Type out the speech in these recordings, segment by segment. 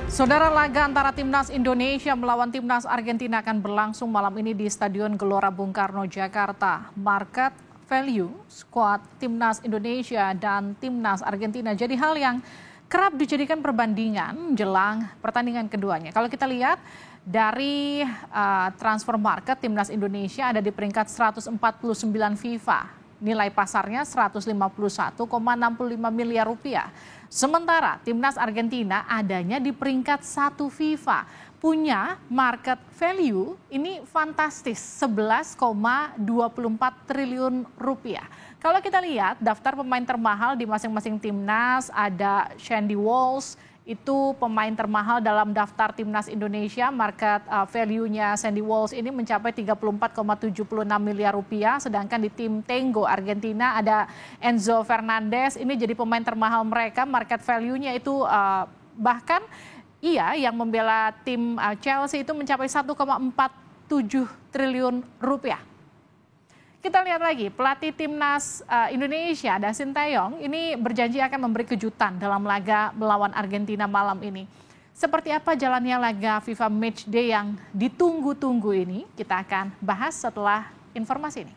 Saudara, laga antara Timnas Indonesia melawan Timnas Argentina akan berlangsung malam ini di Stadion Gelora Bung Karno, Jakarta. Market value skuad Timnas Indonesia dan Timnas Argentina jadi hal yang kerap dijadikan perbandingan jelang pertandingan keduanya. Kalau kita lihat dari transfer market, Timnas Indonesia ada di peringkat 149 FIFA. Nilai pasarnya 151,65 miliar rupiah. Sementara Timnas Argentina adanya di peringkat 1 FIFA. Punya market value ini fantastis, 11,24 triliun rupiah. Kalau kita lihat daftar pemain termahal di masing-masing timnas, ada Sandy Walsh, itu pemain termahal dalam daftar Timnas Indonesia. Market value-nya Sandy Walsh ini mencapai 34,76 miliar rupiah. Sedangkan di tim Tango Argentina ada Enzo Fernandez, ini jadi pemain termahal mereka. Market value-nya itu bahkan yang membela tim Chelsea itu mencapai 1,47 triliun rupiah. Kita lihat lagi, pelatih Timnas Indonesia, Da Sintayong, ini berjanji akan memberi kejutan dalam laga melawan Argentina malam ini. Seperti apa jalannya laga FIFA Matchday yang ditunggu-tunggu ini? Kita akan bahas setelah informasi ini.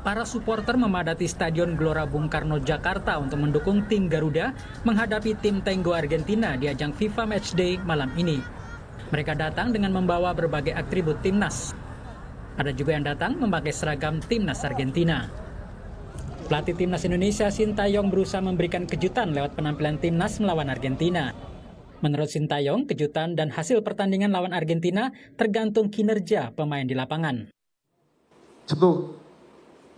Para supporter memadati Stadion Gelora Bung Karno, Jakarta untuk mendukung tim Garuda menghadapi tim Tango Argentina di ajang FIFA Matchday malam ini. Mereka datang dengan membawa berbagai atribut timnas. Ada juga yang datang memakai seragam timnas Argentina. Pelatih timnas Indonesia Sintayong berusaha memberikan kejutan lewat penampilan timnas melawan Argentina. Menurut Sintayong, kejutan dan hasil pertandingan lawan Argentina tergantung kinerja pemain di lapangan. 저도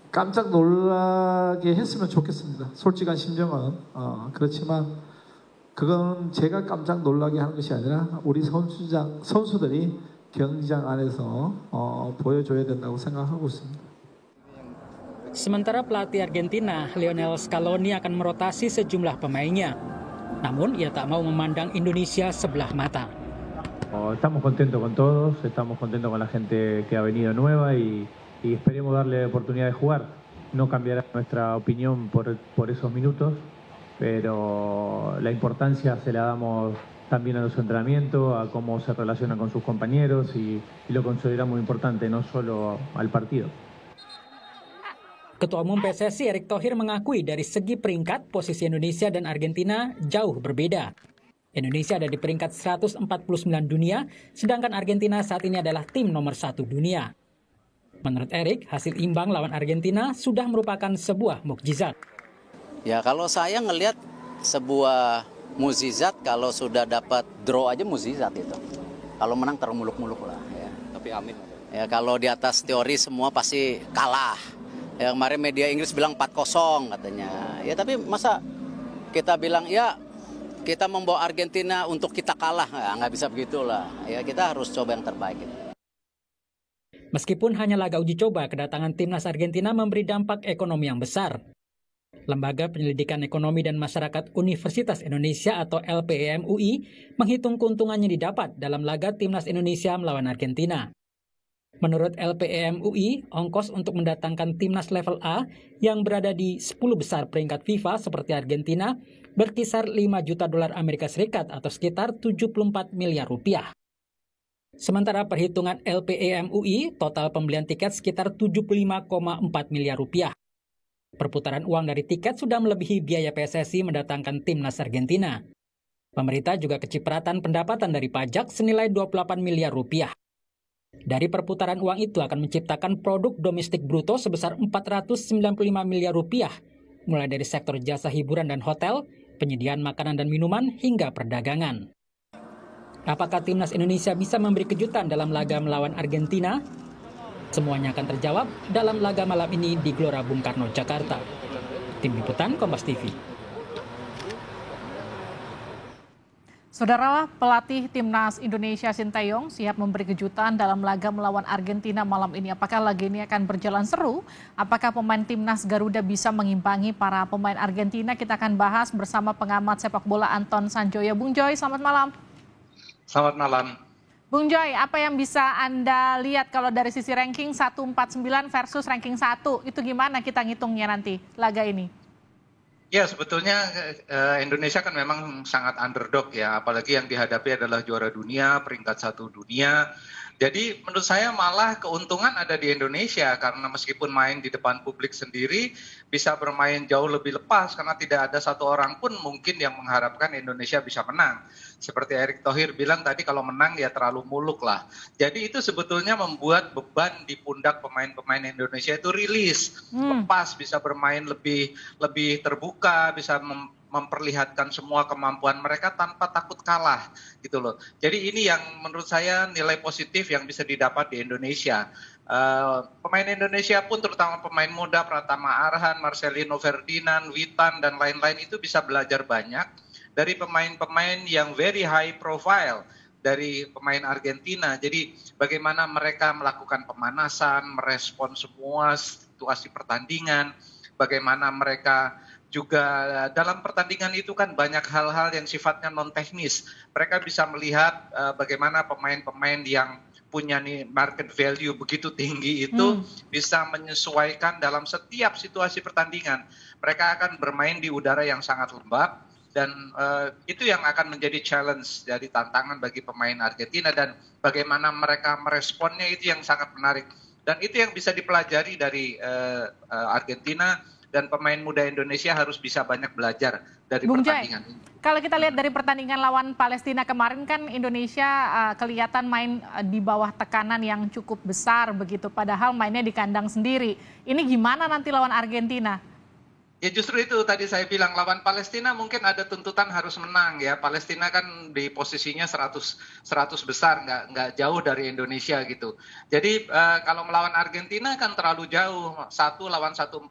깜짝 놀라게 했으면 좋겠습니다. 솔직한 심정은 그렇지만 그건 제가 깜짝 놀라게 하는 것이 아니라 우리 선수들이 경기장 안에서 보여줘야 된다고 생각하고 있습니다. Sementara pelatih Argentina, Lionel Scaloni akan merotasi sejumlah pemainnya. Namun ia tak mau memandang Indonesia sebelah mata. Estamos contentos con todos, estamos contentos con la gente que ha venido nueva y esperemos darle oportunidad de jugar. No cambiará nuestra opinión por esos minutos. Pero la importancia se la damos también a los entrenamientos, a cómo se relacionan con sus compañeros y lo consideramos importante, no solo al partido. Ketua Umum PSSI Erick Thohir mengakui dari segi peringkat posisi Indonesia dan Argentina jauh berbeda. Indonesia ada di peringkat 149 dunia, sedangkan Argentina saat ini adalah tim nomor 1 dunia. Menurut Erick, hasil imbang lawan Argentina sudah merupakan sebuah mukjizat. Ya kalau saya ngelihat sebuah mukjizat, kalau sudah dapat draw aja mukjizat itu. Kalau menang termuluk-muluk lah. Ya. Tapi amin. Ya kalau di atas teori semua pasti kalah. Ya, kemarin media Inggris bilang 4-0 katanya. Ya tapi masa kita bilang ya kita membawa Argentina untuk kita kalah, nggak bisa begitulah. Ya kita harus coba yang terbaik. Meskipun hanya laga uji coba, kedatangan timnas Argentina memberi dampak ekonomi yang besar. Lembaga Penyelidikan Ekonomi dan Masyarakat Universitas Indonesia atau LPEM UI menghitung keuntungannya didapat dalam laga timnas Indonesia melawan Argentina. Menurut LPEM UI, ongkos untuk mendatangkan timnas level A yang berada di 10 besar peringkat FIFA seperti Argentina berkisar 5 juta dolar Amerika Serikat atau sekitar 74 miliar rupiah. Sementara perhitungan LPEM UI, total pembelian tiket sekitar 75,4 miliar rupiah. Perputaran uang dari tiket sudah melebihi biaya PSSI mendatangkan timnas Argentina. Pemerintah juga kecipratan pendapatan dari pajak senilai 28 miliar rupiah. Dari perputaran uang itu akan menciptakan produk domestik bruto sebesar 495 miliar rupiah, mulai dari sektor jasa hiburan dan hotel, penyediaan makanan dan minuman, hingga perdagangan. Apakah timnas Indonesia bisa memberi kejutan dalam laga melawan Argentina? Semuanya akan terjawab dalam laga malam ini di Gelora Bung Karno, Jakarta. Tim Liputan Kompas TV. Saudara, pelatih Timnas Indonesia Sintayong siap memberi kejutan dalam laga melawan Argentina malam ini. Apakah laga ini akan berjalan seru? Apakah pemain Timnas Garuda bisa mengimbangi para pemain Argentina? Kita akan bahas bersama pengamat sepak bola Anton Sanjoyo. Bung Joy, selamat malam. Selamat malam. Bung Joy, apa yang bisa Anda lihat kalau dari sisi ranking 149 versus ranking 1? Itu gimana kita ngitungnya nanti laga ini? Ya, sebetulnya Indonesia kan memang sangat underdog ya, apalagi yang dihadapi adalah juara dunia, peringkat 1 dunia. Jadi menurut saya malah keuntungan ada di Indonesia karena meskipun main di depan publik sendiri bisa bermain jauh lebih lepas karena tidak ada satu orang pun mungkin yang mengharapkan Indonesia bisa menang. Seperti Erick Thohir bilang tadi kalau menang ya terlalu muluk lah. Jadi itu sebetulnya membuat beban di pundak pemain-pemain Indonesia itu rilis, lepas, bisa bermain lebih terbuka, bisa memperlihatkan semua kemampuan mereka tanpa takut kalah gitu loh. Jadi ini yang menurut saya nilai positif yang bisa didapat di Indonesia. Pemain Indonesia pun terutama pemain muda Pratama Arhan, Marcelino Ferdinand, Witan dan lain-lain itu bisa belajar banyak dari pemain-pemain yang very high profile dari pemain Argentina. Jadi bagaimana mereka melakukan pemanasan, merespon semua situasi pertandingan, bagaimana mereka juga dalam pertandingan itu kan banyak hal-hal yang sifatnya non teknis. Mereka bisa melihat bagaimana pemain-pemain yang punya nih market value begitu tinggi itu bisa menyesuaikan dalam setiap situasi pertandingan. Mereka akan bermain di udara yang sangat lembab dan itu yang akan menjadi challenge, jadi tantangan bagi pemain Argentina dan bagaimana mereka meresponnya itu yang sangat menarik. Dan itu yang bisa dipelajari dari Argentina. Dan pemain muda Indonesia harus bisa banyak belajar dari pertandingan ini. Kalau kita lihat dari pertandingan lawan Palestina kemarin kan Indonesia kelihatan main di bawah tekanan yang cukup besar begitu. Padahal mainnya di kandang sendiri. Ini gimana nanti lawan Argentina? Ya justru itu tadi saya bilang lawan Palestina mungkin ada tuntutan harus menang ya. Palestina kan di posisinya 100 besar, nggak jauh dari Indonesia gitu. Jadi kalau melawan Argentina kan terlalu jauh, 1 lawan 149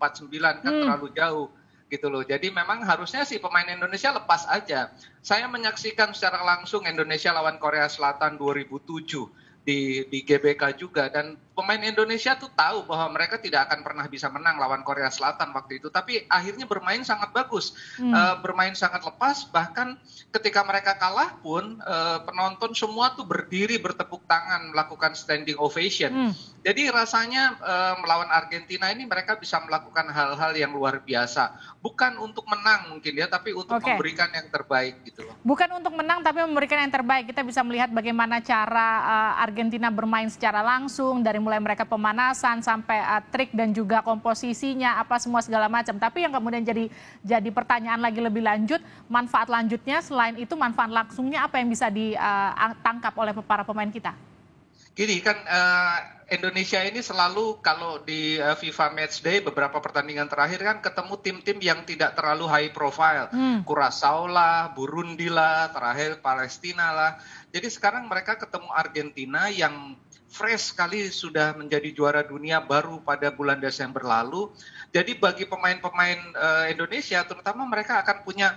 kan terlalu jauh gitu loh. Jadi memang harusnya sih pemain Indonesia lepas aja. Saya menyaksikan secara langsung Indonesia lawan Korea Selatan 2007 di GBK juga dan pemain Indonesia tuh tahu bahwa mereka tidak akan pernah bisa menang lawan Korea Selatan waktu itu, tapi akhirnya bermain sangat bagus, bermain sangat lepas, bahkan ketika mereka kalah pun penonton semua tuh berdiri bertepuk tangan melakukan standing ovation. Jadi rasanya melawan Argentina ini mereka bisa melakukan hal-hal yang luar biasa, bukan untuk menang mungkin ya, tapi untuk memberikan yang terbaik gitu loh. Bukan untuk menang tapi memberikan yang terbaik. Kita bisa melihat bagaimana cara Argentina bermain secara langsung dari mulai mereka pemanasan sampai trik dan juga komposisinya apa semua segala macam. Tapi yang kemudian jadi pertanyaan lagi lebih lanjut, manfaat lanjutnya selain itu manfaat langsungnya apa yang bisa ditangkap oleh para pemain kita? Gini kan Indonesia ini selalu kalau di FIFA Matchday beberapa pertandingan terakhir kan ketemu tim-tim yang tidak terlalu high profile. Curaçao lah, Burundi lah, terakhir Palestina lah. Jadi sekarang mereka ketemu Argentina yang fresh sekali sudah menjadi juara dunia baru pada bulan Desember lalu. Jadi bagi pemain-pemain Indonesia terutama mereka akan punya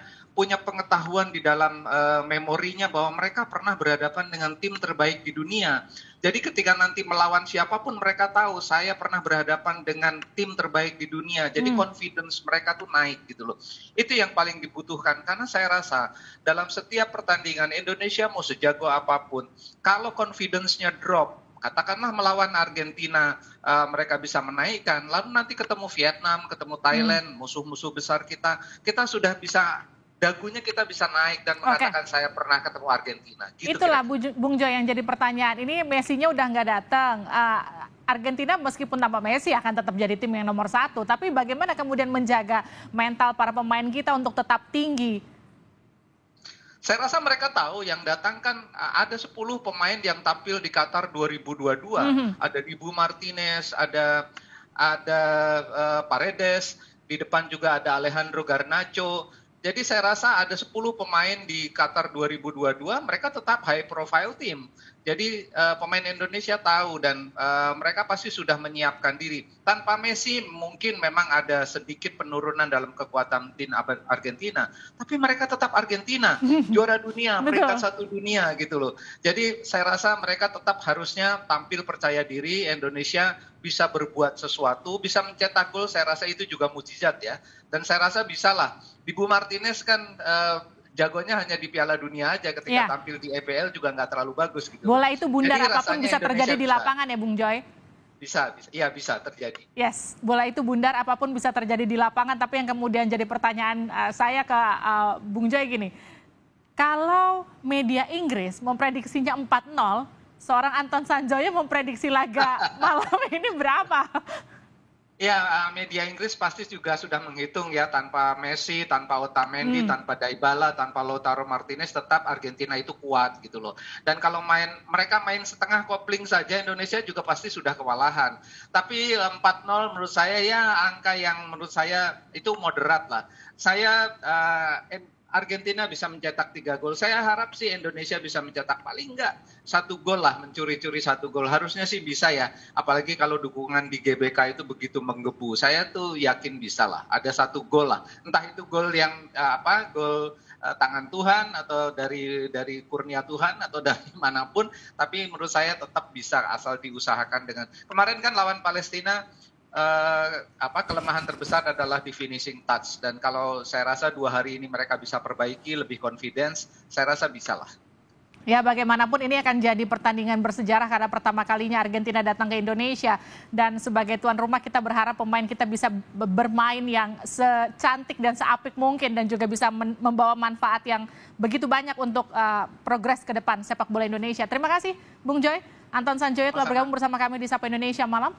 pengetahuan di dalam memorinya bahwa mereka pernah berhadapan dengan tim terbaik di dunia. Jadi ketika nanti melawan siapapun mereka tahu saya pernah berhadapan dengan tim terbaik di dunia. Jadi confidence mereka tuh naik gitu loh. Itu yang paling dibutuhkan karena saya rasa dalam setiap pertandingan Indonesia mau sejago apapun, kalau confidence-nya drop, katakanlah melawan Argentina mereka bisa menaikkan, lalu nanti ketemu Vietnam, ketemu Thailand, musuh-musuh besar kita sudah bisa, dagunya kita bisa naik dan mengatakan saya pernah ketemu Argentina. Gitu itulah Bung Joy yang jadi pertanyaan. Ini Messi-nya udah nggak datang. Argentina meskipun tanpa Messi akan tetap jadi tim yang nomor 1. Tapi bagaimana kemudian menjaga mental para pemain kita untuk tetap tinggi? Saya rasa mereka tahu yang datang kan ada 10 pemain yang tampil di Qatar 2022. Ada Dibu Martinez, ada Paredes, di depan juga ada Alejandro Garnacho. Jadi saya rasa ada 10 pemain di Qatar 2022, mereka tetap high profile team. Jadi pemain Indonesia tahu dan mereka pasti sudah menyiapkan diri. Tanpa Messi mungkin memang ada sedikit penurunan dalam kekuatan tim Argentina. Tapi mereka tetap Argentina, juara dunia, peringkat 1 dunia gitu loh. Jadi saya rasa mereka tetap harusnya tampil percaya diri, Indonesia bisa berbuat sesuatu, bisa mencetak gol, saya rasa itu juga mukjizat ya. Dan saya rasa bisalah. Dibu Martinez kan jagonya hanya di Piala Dunia aja, ketika tampil di EPL juga nggak terlalu bagus gitu. Bola itu bundar, apapun bisa terjadi di lapangan ya Bung Joy? bisa terjadi. Yes, bola itu bundar, apapun bisa terjadi di lapangan. Tapi yang kemudian jadi pertanyaan saya ke Bung Joy gini, kalau media Inggris memprediksinya 4-0, seorang Anton Sanjoyo memprediksi laga malam ini berapa? Ya, media Inggris pasti juga sudah menghitung ya, tanpa Messi, tanpa Otamendi, tanpa Dybala, tanpa Lautaro Martinez, tetap Argentina itu kuat gitu loh. Dan kalau mereka main setengah kopling saja, Indonesia juga pasti sudah kewalahan. Tapi 4-0 menurut saya ya angka yang menurut saya itu moderat lah. Argentina bisa mencetak 3 gol. Saya harap sih Indonesia bisa mencetak paling enggak 1 gol lah, mencuri-curi 1 gol. Harusnya sih bisa ya. Apalagi kalau dukungan di GBK itu begitu menggebu. Saya tuh yakin bisa lah. Ada 1 gol lah. Entah itu gol yang gol tangan Tuhan atau dari kurnia Tuhan atau dari manapun. Tapi menurut saya tetap bisa asal diusahakan dengan. Kemarin kan lawan Palestina. Kelemahan terbesar adalah di finishing touch, dan kalau saya rasa 2 hari ini mereka bisa perbaiki, lebih confidence, saya rasa bisa lah. Ya, bagaimanapun ini akan jadi pertandingan bersejarah karena pertama kalinya Argentina datang ke Indonesia, dan sebagai tuan rumah kita berharap pemain kita bisa bermain yang secantik dan seapik mungkin dan juga bisa membawa manfaat yang begitu banyak untuk progres ke depan sepak bola Indonesia. Terima kasih Bung Joy, Anton Sanjoyo telah bergabung bersama kami di Sapa Indonesia Malam.